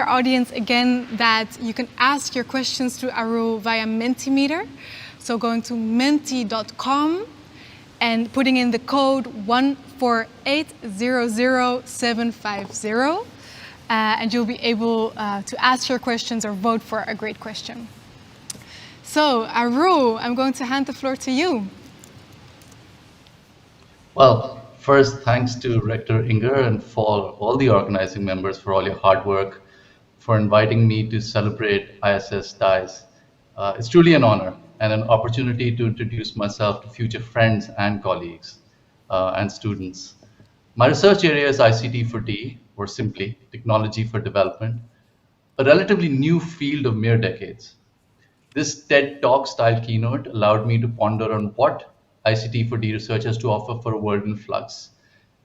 Our audience again that you can ask your questions to Arul via Mentimeter. So going to menti.com and putting in the code 148000750, and you'll be able to ask your questions or vote for a great question. So Arul, I'm going to hand the floor to you. Well, first, thanks to Rector Inge and for all the organizing members for all your hard work, for inviting me to celebrate ISS Dies. It's truly an honor and an opportunity to introduce myself to future friends and colleagues and students. My research area is ICT for D, or simply Technology for Development, a relatively new field of mere decades. This TED Talk style keynote allowed me to ponder on what ICT for D research has to offer for a world in flux,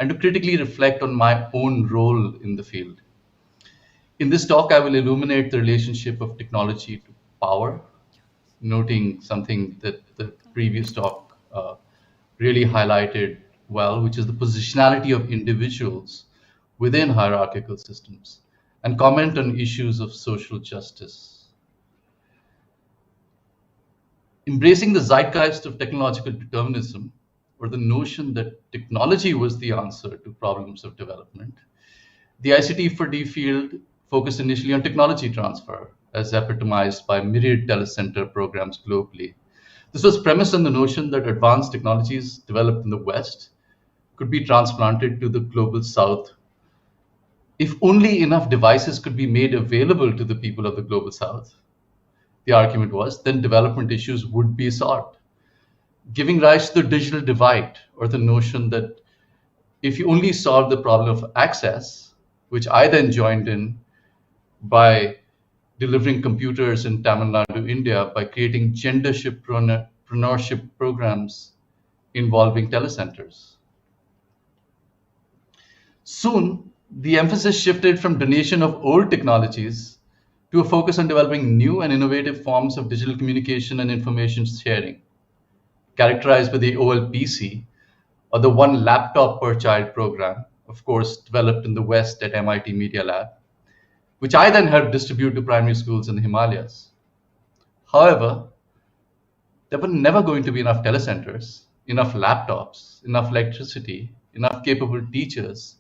and to critically reflect on my own role in the field. In this talk, I will illuminate the relationship of technology to power, noting something that the previous talk really highlighted well, which is the positionality of individuals within hierarchical systems, and comment on issues of social justice. Embracing the zeitgeist of technological determinism, or the notion that technology was the answer to problems of development, the ICT for D field focused initially on technology transfer, as epitomized by myriad telecenter programs globally. This was premised on the notion that advanced technologies developed in the West could be transplanted to the global South if only enough devices could be made available to the people of the global South. The argument was, then development issues would be solved, giving rise to the digital divide, or the notion that if you only solve the problem of access, which I then joined in by delivering computers in Tamil Nadu, India, by creating gendership programs involving telecenters. Soon, the emphasis shifted from donation of old technologies to a focus on developing new and innovative forms of digital communication and information sharing, characterized by the OLPC, or the One Laptop Per Child program, of course, developed in the West at MIT Media Lab, which I then helped distribute to primary schools in the Himalayas. However, there were never going to be enough telecenters, enough laptops, enough electricity, enough capable teachers,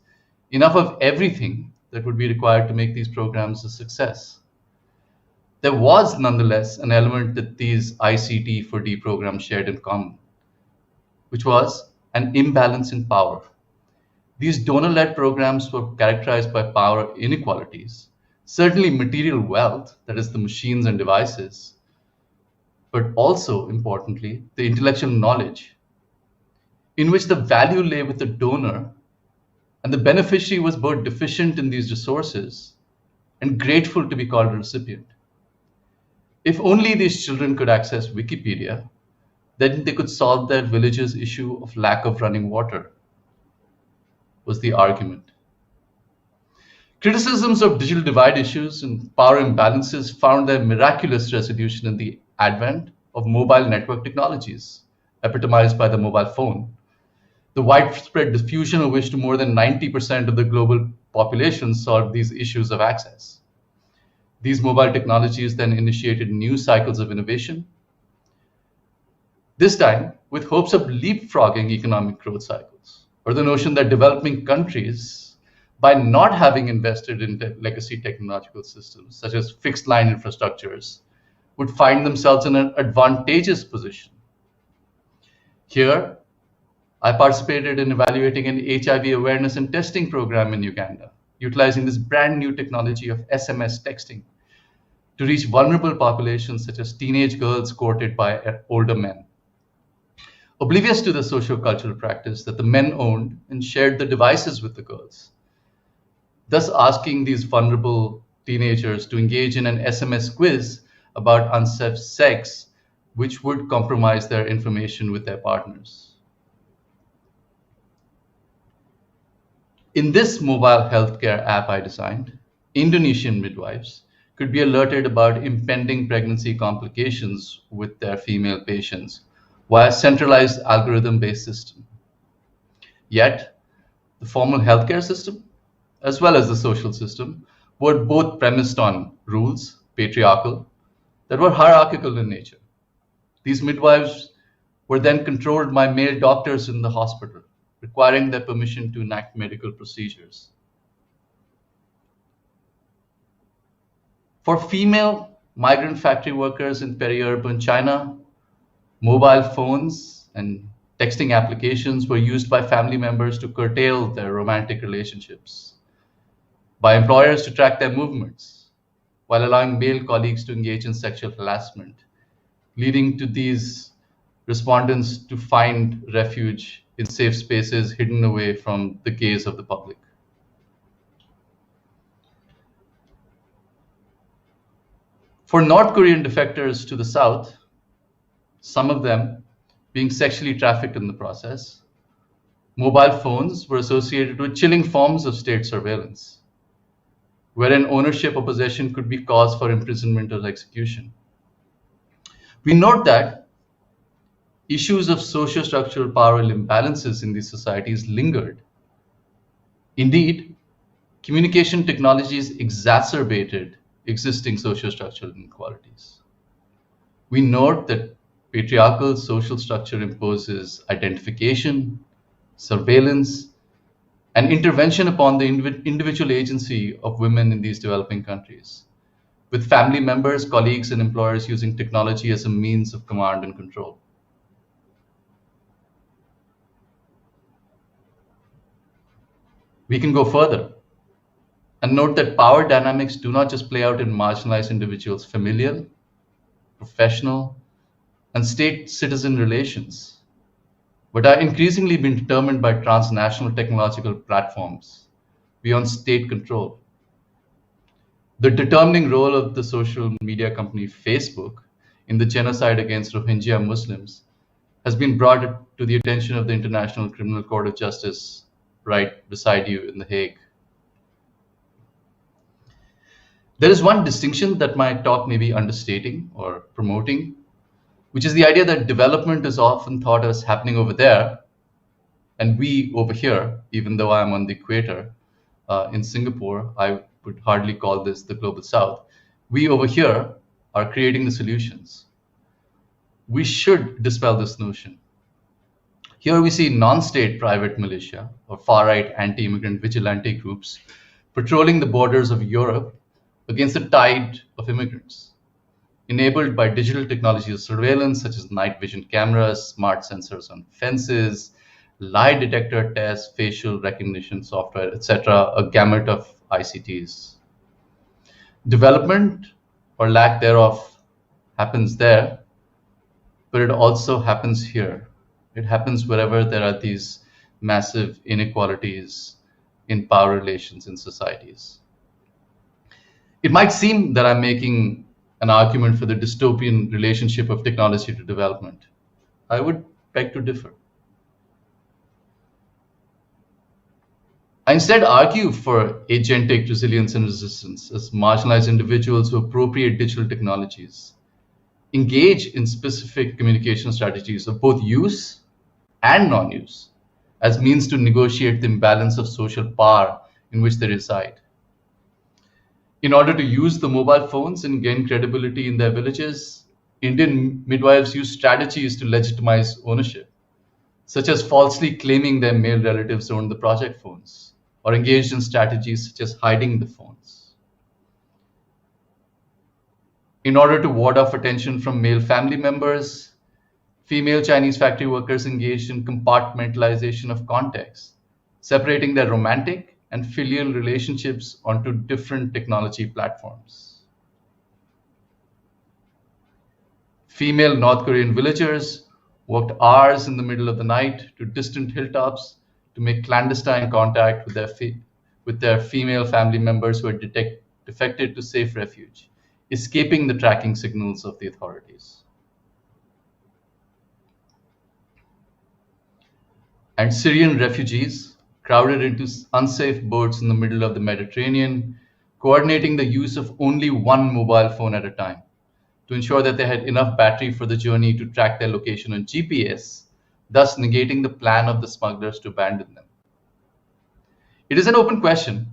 enough of everything that would be required to make these programs a success. There was nonetheless an element that these ICT for D programs shared in common, which was an imbalance in power. These donor-led programs were characterized by power inequalities, certainly material wealth, that is the machines and devices, but also, importantly, the intellectual knowledge, in which the value lay with the donor, and the beneficiary was both deficient in these resources and grateful to be called a recipient. If only these children could access Wikipedia, then they could solve their village's issue of lack of running water, was the argument. Criticisms of digital divide issues and power imbalances found their miraculous resolution in the advent of mobile network technologies, epitomized by the mobile phone, the widespread diffusion of which to more than 90% of the global population solved these issues of access. These mobile technologies then initiated new cycles of innovation, this time with hopes of leapfrogging economic growth cycles, or the notion that developing countries, by not having invested in legacy technological systems, such as fixed line infrastructures, would find themselves in an advantageous position. Here, I participated in evaluating an HIV awareness and testing program in Uganda, utilizing this brand new technology of SMS texting to reach vulnerable populations such as teenage girls courted by older men, oblivious to the socio-cultural practice that the men owned and shared the devices with the girls, thus asking these vulnerable teenagers to engage in an SMS quiz about unsafe sex, which would compromise their information with their partners. In this mobile healthcare app I designed, Indonesian midwives could be alerted about impending pregnancy complications with their female patients via a centralized algorithm-based system. Yet, the formal healthcare system, as well as the social system, were both premised on rules, patriarchal, that were hierarchical in nature. These midwives were then controlled by male doctors in the hospital, requiring their permission to enact medical procedures. For female migrant factory workers in peri-urban China, mobile phones and texting applications were used by family members to curtail their romantic relationships, by employers to track their movements, while allowing male colleagues to engage in sexual harassment, leading to these respondents to find refuge in safe spaces hidden away from the gaze of the public. For North Korean defectors to the south, some of them being sexually trafficked in the process, mobile phones were associated with chilling forms of state surveillance, wherein ownership or possession could be cause for imprisonment or execution. We note that issues of socio-structural power imbalances in these societies lingered. Indeed, communication technologies exacerbated existing socio-structural inequalities. We note that patriarchal social structure imposes identification, surveillance, and intervention upon the individual agency of women in these developing countries, with family members, colleagues, and employers using technology as a means of command and control. We can go further and note that power dynamics do not just play out in marginalized individuals' familial, professional, and state-citizen relations, but are increasingly being determined by transnational technological platforms beyond state control. The determining role of the social media company Facebook in the genocide against Rohingya Muslims has been brought to the attention of the International Criminal Court of Justice right beside you in The Hague. There is one distinction that my talk may be understating or promoting, which is the idea that development is often thought as happening over there, and we over here, even though I'm on the equator in Singapore, I would hardly call this the global south. We over here are creating the solutions. We should dispel this notion. Here we see non-state private militia or far-right anti-immigrant vigilante groups patrolling the borders of Europe against the tide of immigrants, enabled by digital technology of surveillance such as night vision cameras, smart sensors on fences, lie detector tests, facial recognition software, etc., a gamut of ICTs. Development or lack thereof happens there, but it also happens here. It happens wherever there are these massive inequalities in power relations in societies. It might seem that I'm making an argument for the dystopian relationship of technology to development. I would beg to differ. I instead argue for agentic resilience and resistance as marginalized individuals who appropriate digital technologies, engage in specific communication strategies of both use and non-use as means to negotiate the imbalance of social power in which they reside. In order to use the mobile phones and gain credibility in their villages, Indian midwives use strategies to legitimize ownership, such as falsely claiming their male relatives owned the project phones, or engaged in strategies such as hiding the phones. In order to ward off attention from male family members, female Chinese factory workers engaged in compartmentalization of context, separating their romantic and filial relationships onto different technology platforms. Female North Korean villagers worked hours in the middle of the night to distant hilltops to make clandestine contact with their female family members who had defected to safe refuge, escaping the tracking signals of the authorities. And Syrian refugees crowded into unsafe boats in the middle of the Mediterranean, coordinating the use of only one mobile phone at a time to ensure that they had enough battery for the journey to track their location on GPS, thus negating the plan of the smugglers to abandon them. It is an open question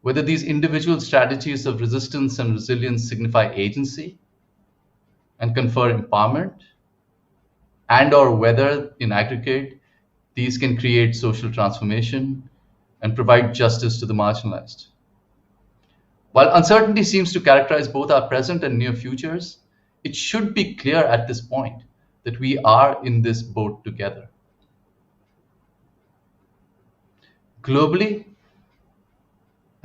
whether these individual strategies of resistance and resilience signify agency and confer empowerment, and or whether, in aggregate, these can create social transformation and provide justice to the marginalized. While uncertainty seems to characterize both our present and near futures, it should be clear at this point that we are in this boat together. Globally,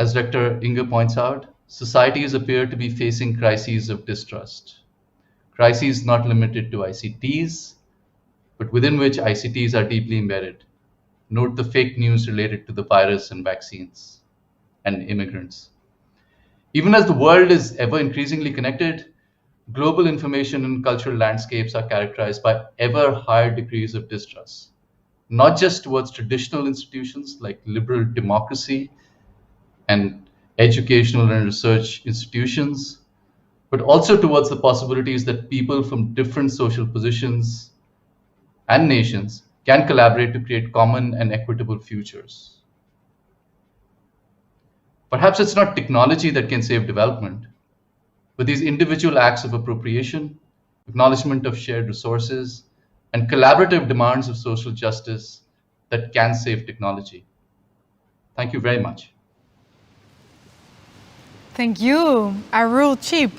as Rector Inge points out, societies appear to be facing crises of distrust. Crises not limited to ICTs, but within which ICTs are deeply embedded. Note the fake news related to the virus and vaccines and immigrants. Even as the world is ever increasingly connected, global information and cultural landscapes are characterized by ever higher degrees of distrust, not just towards traditional institutions like liberal democracy and educational and research institutions, but also towards the possibilities that people from different social positions and nations can collaborate to create common and equitable futures. Perhaps it's not technology that can save development, but these individual acts of appropriation, acknowledgement of shared resources, and collaborative demands of social justice that can save technology. Thank you very much. Thank you, Arul Chib.